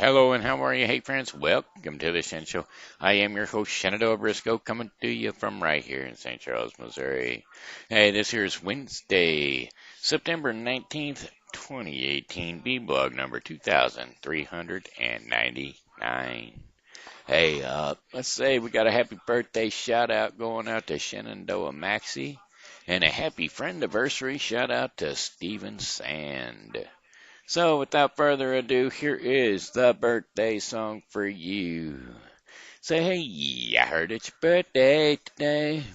Hello and how are you? Hey friends, welcome to the Shen Show. I am your host Shenandoah Briscoe, coming to you from right here in St. Charles, Missouri. Hey, this here is Wednesday, September 19th, 2018, B-Blog number 2399. Hey, let's say we got a happy birthday shout out going out to Shenandoah Maxey and a happy friend anniversary shout out to Stephen Sand. So, without further ado, here is the birthday song for you. Say, hey, I heard it's your birthday today.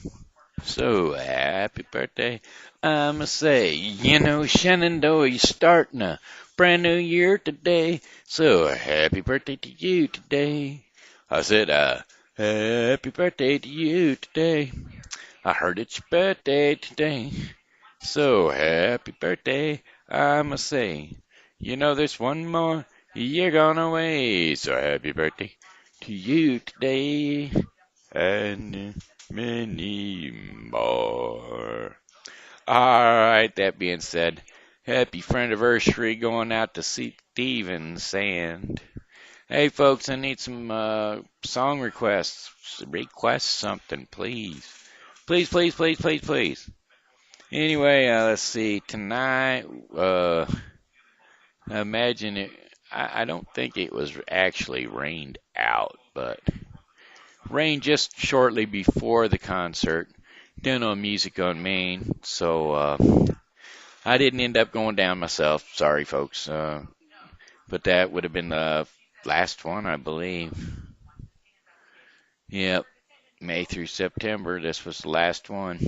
So, happy birthday. I'ma say, Shenandoah, you're starting a brand new year today. So, happy birthday to you today. I said, happy birthday to you today. I heard it's your birthday today. So, happy birthday, I'ma say. There's one more year gone away, so happy birthday to you today, and many more. Alright, that being said, happy friend anniversary going out to Steven Sand. Hey folks, I need some song requests. Request something, please. Please, please, please, please, please. Anyway, let's see, tonight, imagine it. I don't think it was actually rained out, but rained just shortly before the concert. Done on Music on Main, so I didn't end up going down myself. Sorry, folks. But that would have been the last one, I believe. Yep, May through September. This was the last one,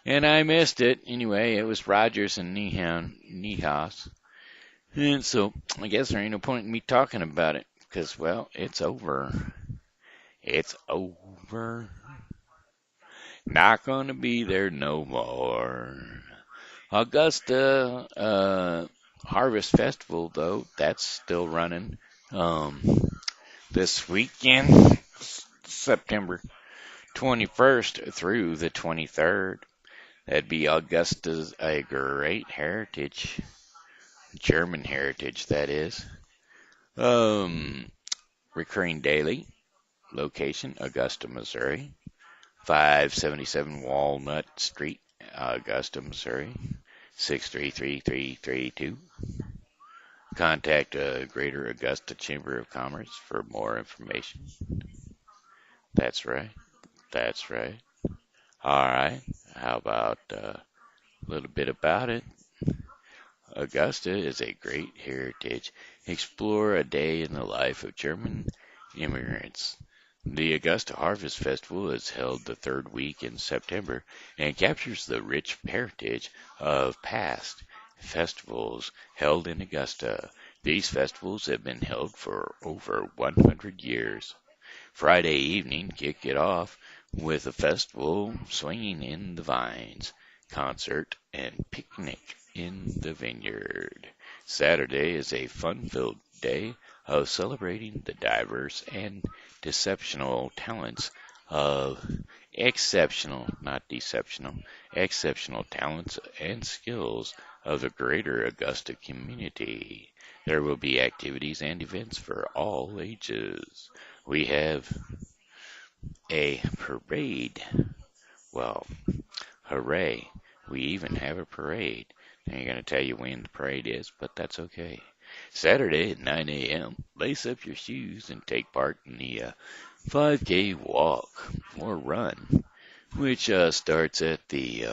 and I missed it. Anyway, it was Rogers and Niehaus. And so, I guess there ain't no point in me talking about it, because, well, it's over. It's over. Not gonna be there no more. Augusta, Harvest Festival, though, that's still running, this weekend, September 21st through the 23rd. That'd be Augusta's a great heritage. German heritage, that is. Recurring daily. Location, Augusta, Missouri. 577 Walnut Street, Augusta, Missouri. 633332. Contact Greater Augusta Chamber of Commerce for more information. That's right. That's right. All right. How about a little bit about it? Augusta is a great heritage. Explore a day in the life of German immigrants. The Augusta Harvest Festival is held the third week in September and captures the rich heritage of past festivals held in Augusta. These festivals have been held for over 100 years. Friday evening, kick it off with a festival swinging in the vines, concert, and picnic in the vineyard. Saturday is a fun-filled day of celebrating the diverse and exceptional talents of exceptional talents and skills of the greater Augusta community. There will be activities and events for all ages. We have a parade. Well, hooray. We even have a parade. I ain't going to tell you when the parade is, but that's okay. Saturday at 9 a.m., lace up your shoes and take part in the 5K walk or run, which starts at the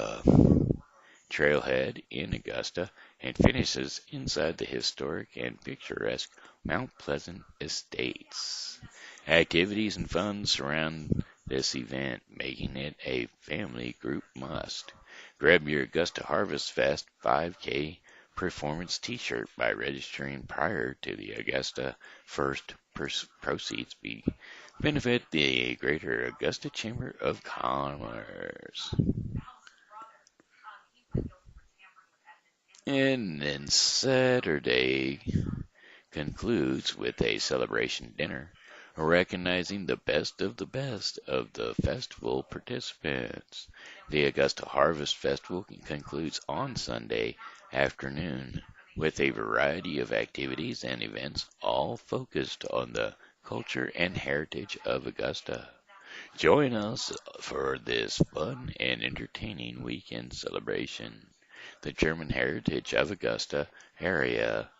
trailhead in Augusta and finishes inside the historic and picturesque Mount Pleasant Estates. Activities and fun surround this event, making it a family group must. Grab your Augusta Harvest Fest 5K performance t-shirt by registering prior to the Augusta First. Proceeds benefit the Greater Augusta Chamber of Commerce. And then Saturday concludes with a celebration dinner, recognizing the best of the festival participants. The Augusta Harvest Festival concludes on Sunday afternoon with a variety of activities and events, all focused on the culture and heritage of Augusta. Join us for this fun and entertaining weekend celebration. The German Heritage of Augusta area.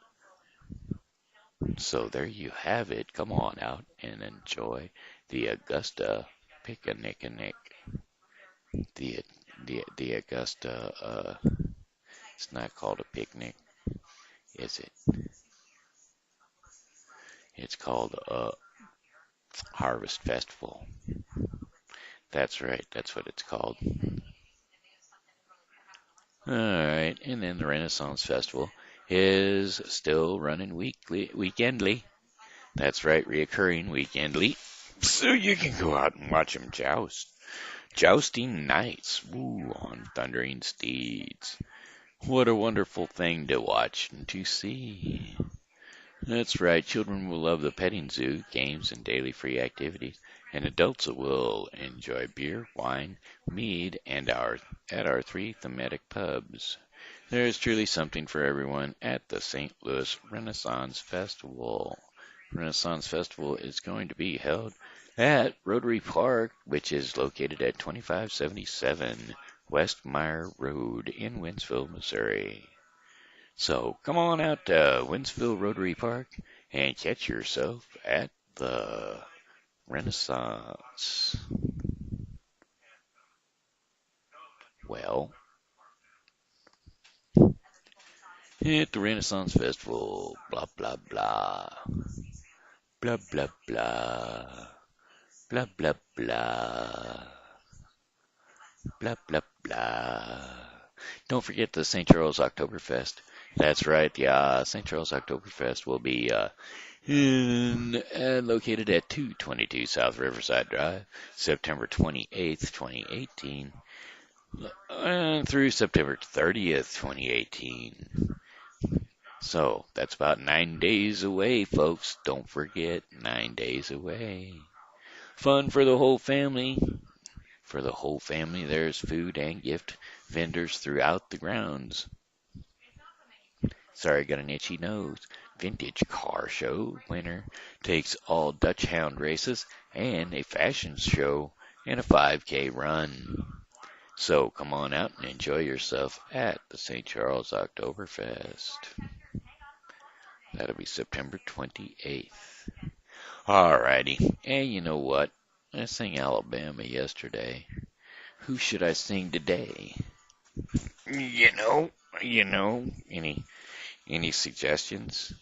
So there you have it. Come on out and enjoy the Augusta picnic. The the Augusta. It's not called a picnic, is it? It's called a Harvest Festival. That's right. That's what it's called. All right, and then the Renaissance Festival is still running weekendly. That's right, reoccurring weekendly. So you can go out and watch them joust. Jousting nights, woo, on thundering steeds. What a wonderful thing to watch and to see. That's right, children will love the petting zoo, games, and daily free activities, and adults will enjoy beer, wine, mead, and at our three thematic pubs. There is truly something for everyone at the St. Louis Renaissance Festival. Renaissance Festival is going to be held at Rotary Park, which is located at 2577 West Meyer Road in Wentzville, Missouri. So come on out to Wentzville Rotary Park and catch yourself at the Renaissance. Well, at the Renaissance Festival, blah, blah, blah, blah, blah, blah, blah, blah, blah, blah, blah, blah. Don't forget the St. Charles Oktoberfest. That's right, yeah, St. Charles Oktoberfest will be located at 222 South Riverside Drive, September 28th, 2018, through September 30th, 2018. So that's about 9 days away, folks. Don't forget, 9 days away. Fun for the whole family. For the whole family, there's food and gift vendors throughout the grounds. Sorry, got an itchy nose. Vintage car show winner takes all Dutch Hound races and a fashion show and a 5K run. So come on out and enjoy yourself at the St. Charles Oktoberfest. That'll be September 28th. Alrighty, and you know what? I sang Alabama yesterday. Who should I sing today? Any suggestions?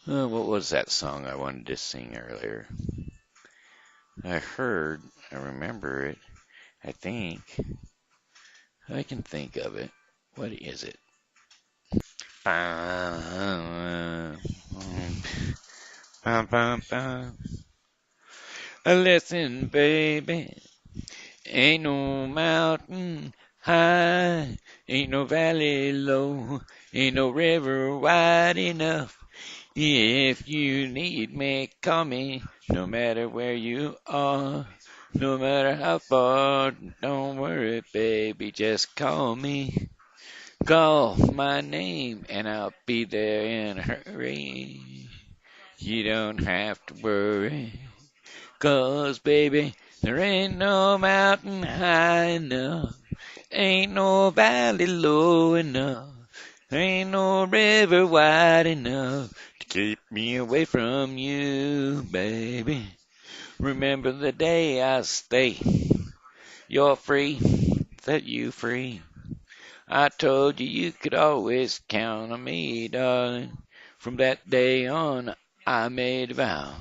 What was that song I wanted to sing earlier? I remember it. I think I can think of it. What is it? Listen, baby, ain't no mountain high, ain't no valley low, ain't no river wide enough. If you need me, call me, no matter where you are, no matter how far. Don't worry, baby, just call me. Call my name and I'll be there in a hurry. You don't have to worry, 'cause baby, there ain't no mountain high enough, ain't no valley low enough, ain't no river wide enough to keep me away from you, baby. Remember the day I stay, you're free, set you free. I told you you could always count on me, darling. From that day on, I made a vow.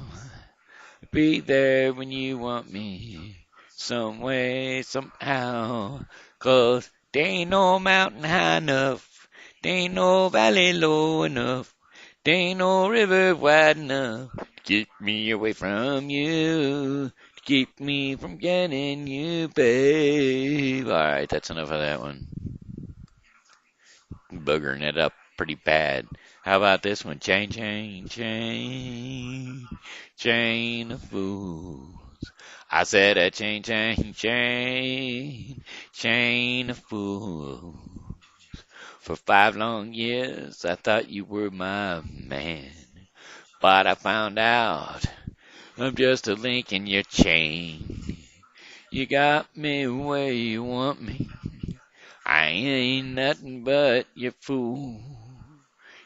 Be there when you want me, some way, somehow. 'Cause there ain't no mountain high enough, there ain't no valley low enough, there ain't no river wide enough to keep me away from you, to keep me from getting you, babe. Alright, that's enough of that one. Boogering it up pretty bad. How about this one? Chain, chain, chain, chain of fools. I said a chain, chain, chain, chain of fools. For 5 long years, I thought you were my man. But I found out I'm just a link in your chain. You got me where you want me. I ain't nothing but your fool.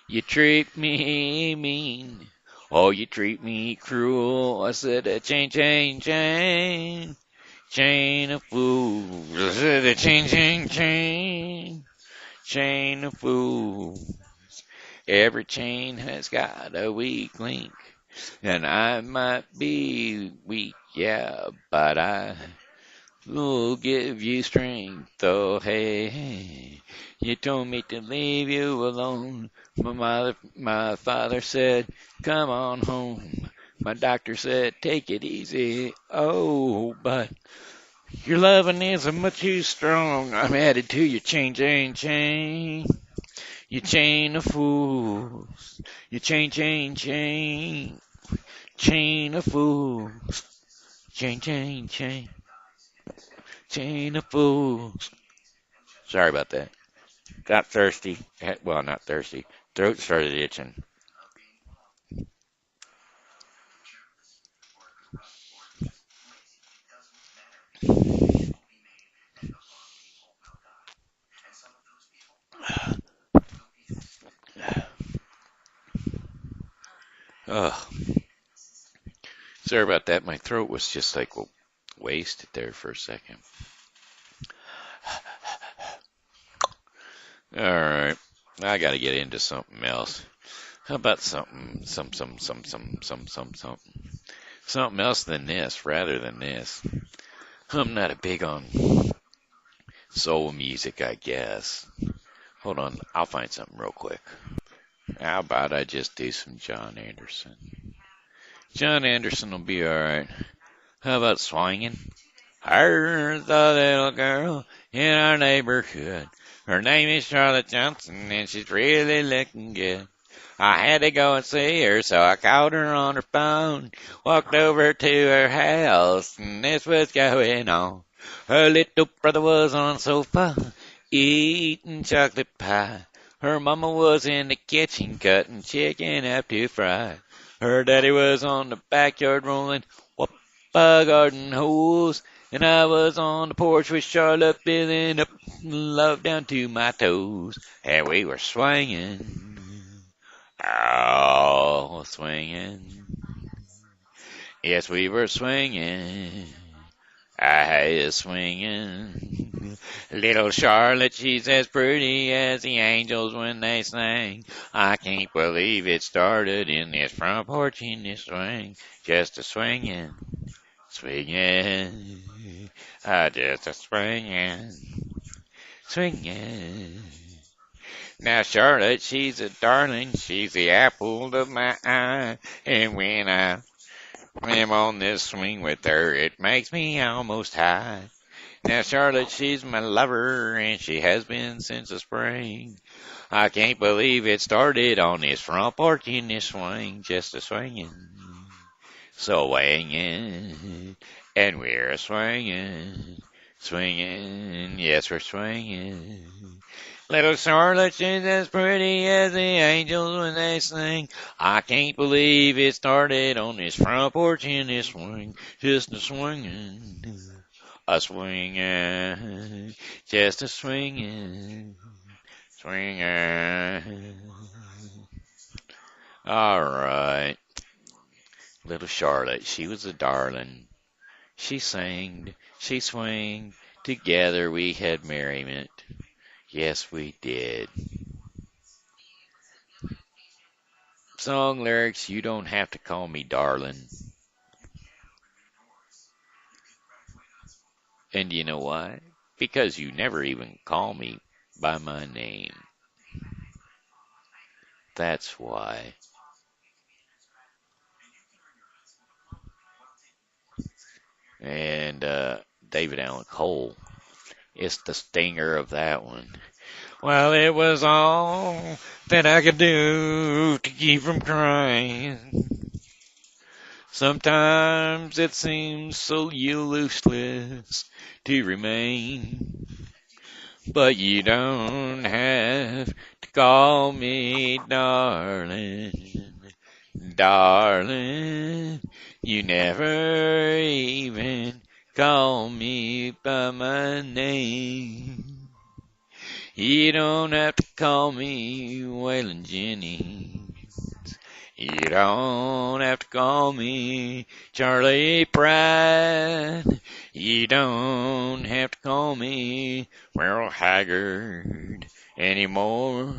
You treat me mean. Oh, you treat me cruel. I said, chain, chain, chain. Chain of fools. I said, chain, chain, chain. Chain of fools. Every chain has got a weak link. And I might be weak, yeah, but I will give you strength. Oh, hey, you told me to leave you alone. My father said, come on home. My doctor said, take it easy. Oh, but your loving is much too strong. I'm added to your chain, chain, chain. You chain of fools. You chain, chain, chain. Chain of fools. Chain, chain, chain. Chain of fools. Sorry about that. Got thirsty. Well, not thirsty. Throat started itching. Oh, sorry about that. My throat was just like wasted there for a second. All right. I got to get into something else. How about something else than this, rather than this? I'm not a big on soul music, I guess. Hold on, I'll find something real quick. How about I just do some John Anderson? John Anderson will be alright. How about swinging? Here's the little girl in our neighborhood. Her name is Charlotte Johnson, and she's really looking good. I had to go and see her, so I called her on her phone. Walked over to her house, and this was going on. Her little brother was on the sofa, eating chocolate pie. Her mama was in the kitchen, cutting chicken up to fry. Her daddy was on the backyard rolling garden hose. And I was on the porch with Charlotte filling up love down to my toes. And we were swinging. Oh, swinging. Yes, we were swinging. I was swinging. Little Charlotte, she's as pretty as the angels when they sing. I can't believe it started in this front porch in this swing. Just a swinging. Swinging, just a swinging, swinging. Now Charlotte, she's a darling, she's the apple of my eye. And when I am on this swing with her, it makes me almost high. Now Charlotte, she's my lover, and she has been since the spring. I can't believe it started on this front porch in this swing, just a swinging. Swinging, and we're swinging, swinging, yes, we're swinging. Little Charlotte, she's as pretty as the angels when they sing. I can't believe it started on this front porch in this swing, just a swinging, a swinging, just a swinging, swinging. All right. Little Charlotte, she was a darling. She sang, she swung, together we had merriment. Yes, we did. Song lyrics, you don't have to call me darling. And you know why? Because you never even call me by my name. That's why. And David Allen Cole is the stinger of that one. Well, it was all that I could do to keep from crying. Sometimes it seems so useless to remain. But you don't have to call me darling, darling. You never even call me by my name. You don't have to call me Waylon Jennings. You don't have to call me Charlie Pride. You don't have to call me Merle Haggard anymore.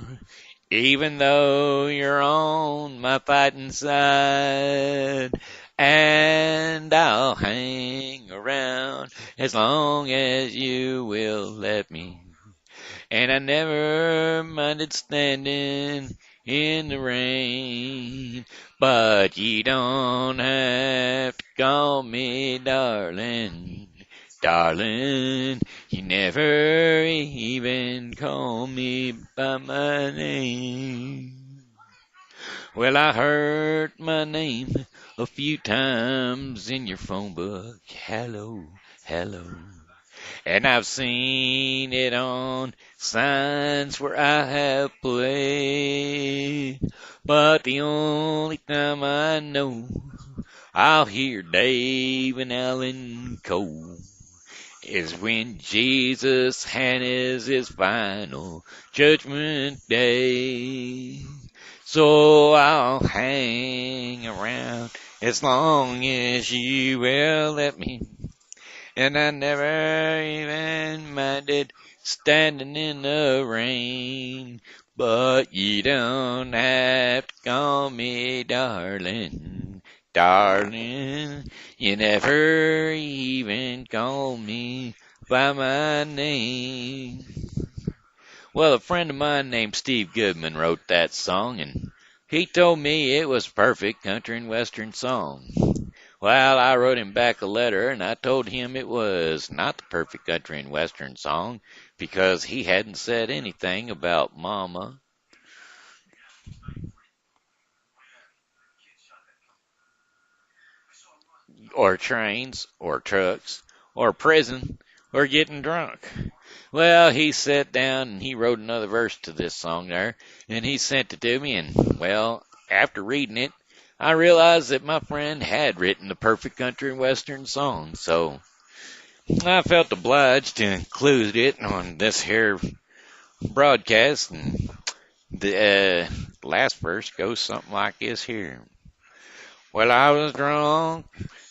Even though you're on my fighting side. And I'll hang around as long as you will let me. And I never minded standing in the rain. But you don't have to call me darling, darling. You never even call me by my name. Well, I heard my name a few times in your phone book. Hello, hello. And I've seen it on signs where I have played. But the only time I know I'll hear Dave and Alan Cole is when Jesus has his final judgment day. So I'll hang around as long as you will let me. And I never even minded standing in the rain. But you don't have to call me darling, darling. You never even call me by my name. Well, a friend of mine named Steve Goodman wrote that song, and he told me it was a perfect country and western song. Well, I wrote him back a letter, and I told him it was not the perfect country and western song because he hadn't said anything about mama or trains or trucks or prison or getting drunk. Well, he sat down and he wrote another verse to this song there, and he sent it to me, and, well, after reading it, I realized that my friend had written the perfect country and western song, so I felt obliged to include it on this here broadcast, and the last verse goes something like this here. Well, I was drunk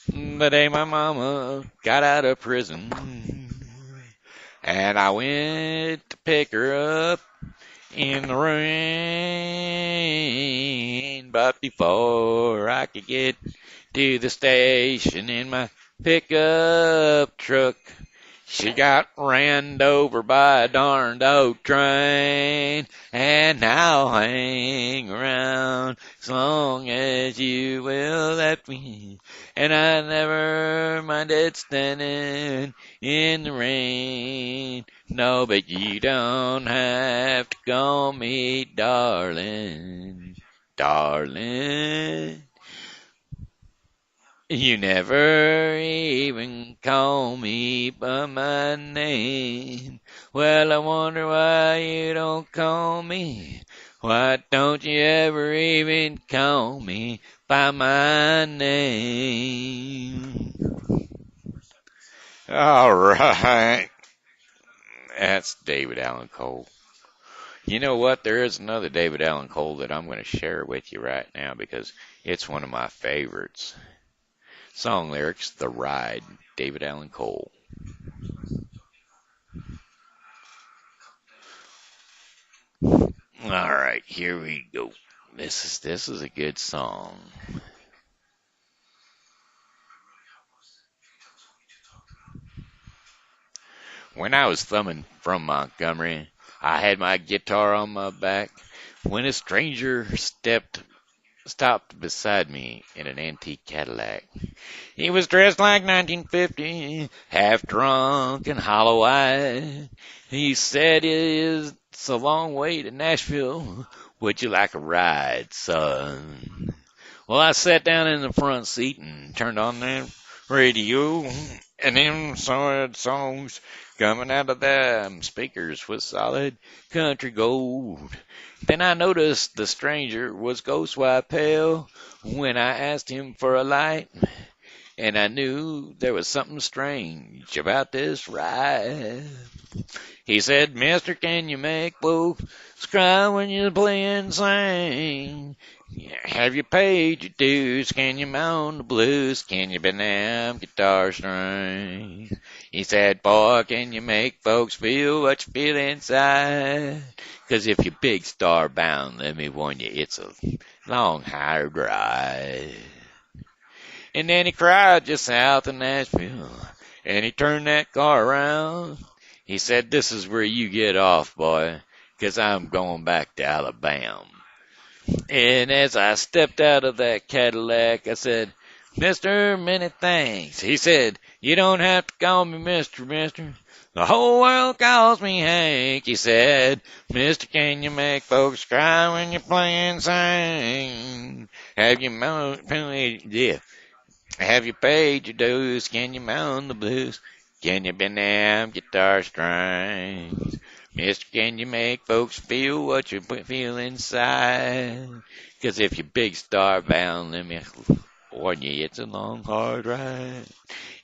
the day my mama got out of prison, and I went to pick her up in the rain, but before I could get to the station in my pickup truck, she got ran over by a darned old train, and I'll hang around as long as you will let me. And I never minded standing in the rain. No, but you don't have to call me darling, darling. You never even call me by my name. Well, I wonder why you don't call me. Why don't you ever even call me by my name? All right. That's David Allan Cole. You know what? There is another David Allan Cole that I'm going to share with you right now because it's one of my favorites. Song lyrics, The Ride, David Allan Cole. All right, here we go. This is a good song. When I was thumbing from Montgomery, I had my guitar on my back when a stranger stopped beside me in an antique Cadillac. He was dressed like 1950, half drunk and hollow-eyed. He said, "It's a long way to Nashville. Would you like a ride, son?" Well, I sat down in the front seat and turned on the radio. And them solid songs coming out of them speakers was solid country gold. Then I noticed the stranger was ghost white pale when I asked him for a light, and I knew there was something strange about this ride. He said, Mister, can you make folks cry when you play and sing? Have you paid your dues? Can you moan the blues? Can you bend them guitar strings? He said, boy, can you make folks feel what you feel inside? 'Cause if you're big star bound, let me warn you, it's a long, hard ride. And then he cried just south of Nashville, and he turned that car around. He said, this is where you get off, boy, 'cause I'm going back to Alabama. And as I stepped out of that Cadillac, I said, Mister, many thanks. He said, you don't have to call me Mister. The whole world calls me Hank. He said, Mister, can you make folks cry when you play and sing? Have you paid your dues? Can you moan the blues? Can you bend them guitar strings? Mister, can you make folks feel what you feel inside? 'Cause if you're big star bound, let me warn you, it's a long, hard ride.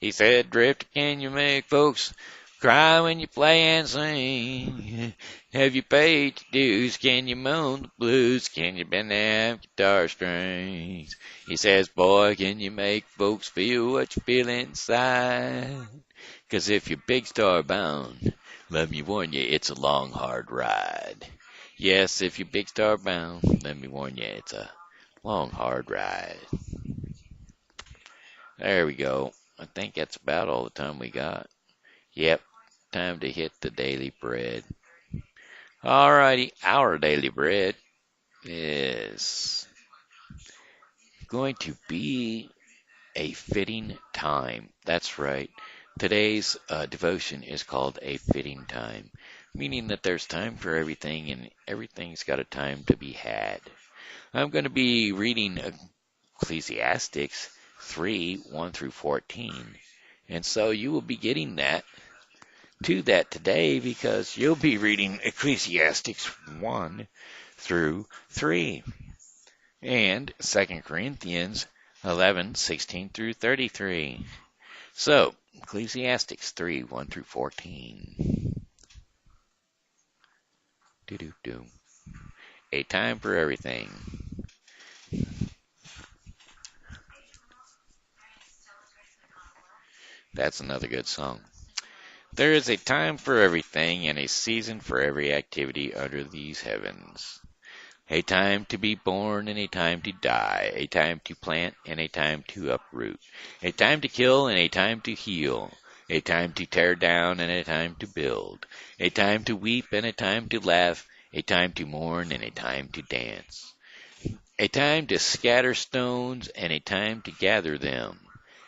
He said, Drifter, can you make folks cry when you play and sing? Have you paid your dues? Can you moan the blues? Can you bend them guitar strings? He says, boy, can you make folks feel what you feel inside? 'Cause if you're big star bound, let me warn you, it's a long, hard ride. Yes, if you're big star bound, let me warn you, it's a long, hard ride. There we go. I think that's about all the time we got. Yep, time to hit the daily bread. Alrighty, our daily bread is going to be a fitting time. That's right. Today's devotion is called a fitting time, meaning that there's time for everything and everything's got a time to be had. I'm going to be reading Ecclesiastes 3:1 through 14. And so you will be getting to that today because you'll be reading Ecclesiastes 1 through 3 and 2 Corinthians 11:16 through 33. So, Ecclesiastes 3:1 through 14. Doo-doo-doo. A time for everything. That's another good song. There is a time for everything and a season for every activity under these heavens. A time to be born and a time to die, a time to plant and a time to uproot, a time to kill and a time to heal, a time to tear down and a time to build, a time to weep and a time to laugh, a time to mourn and a time to dance, a time to scatter stones and a time to gather them,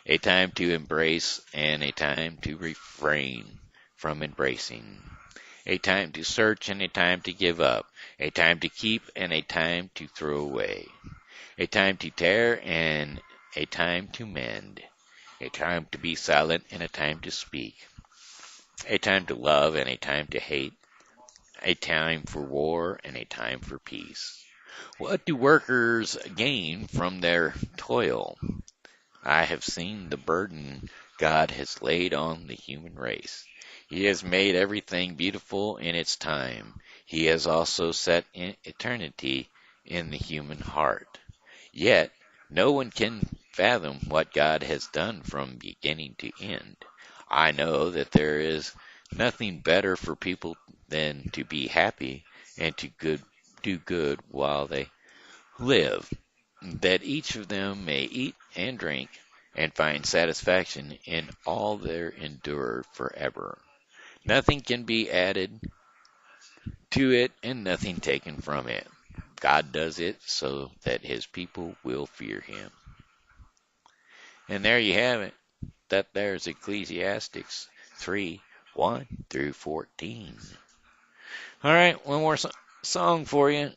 a time to embrace and a time to refrain from embracing, a time to search and a time to give up, a time to keep and a time to throw away, a time to tear and a time to mend, a time to be silent and a time to speak, a time to love and a time to hate, a time for war and a time for peace. What do workers gain from their toil? I have seen the burden God has laid on the human race. He has made everything beautiful in its time. He has also set in eternity in the human heart. Yet, no one can fathom what God has done from beginning to end. I know that there is nothing better for people than to be happy and to do good while they live, that each of them may eat and drink and find satisfaction in all their endure forever. Nothing can be added to it and nothing taken from it. God does it so that his people will fear him. And there you have it. That there's Ecclesiastes 3:1 through 14. All right, one more song for you.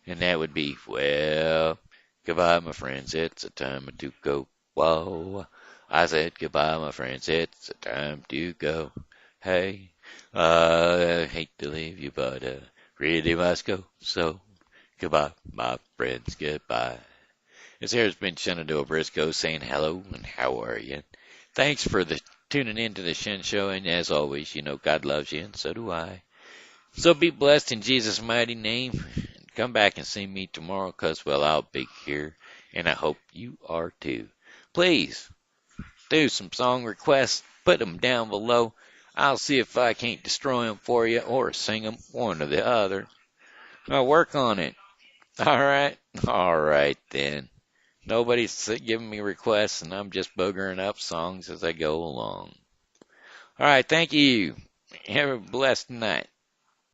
And that would be, well, goodbye, my friends. It's a time to go. Whoa, I said goodbye, my friends. It's time to go. Hey, I hate to leave you, but really must go. So, goodbye, my friends. Goodbye. This here has been Shenandoah Briscoe saying hello and how are you? Thanks for tuning in to the Shen Show, and as always, you know God loves you, and so do I. So be blessed in Jesus' mighty name. Come back and see me tomorrow, 'cause, well, I'll be here, and I hope you are too. Please do some song requests. Put them down below. I'll see if I can't destroy them for you or sing them, one or the other. I'll work on it. All right? All right, then. Nobody's giving me requests, and I'm just boogering up songs as I go along. All right, thank you. Have a blessed night.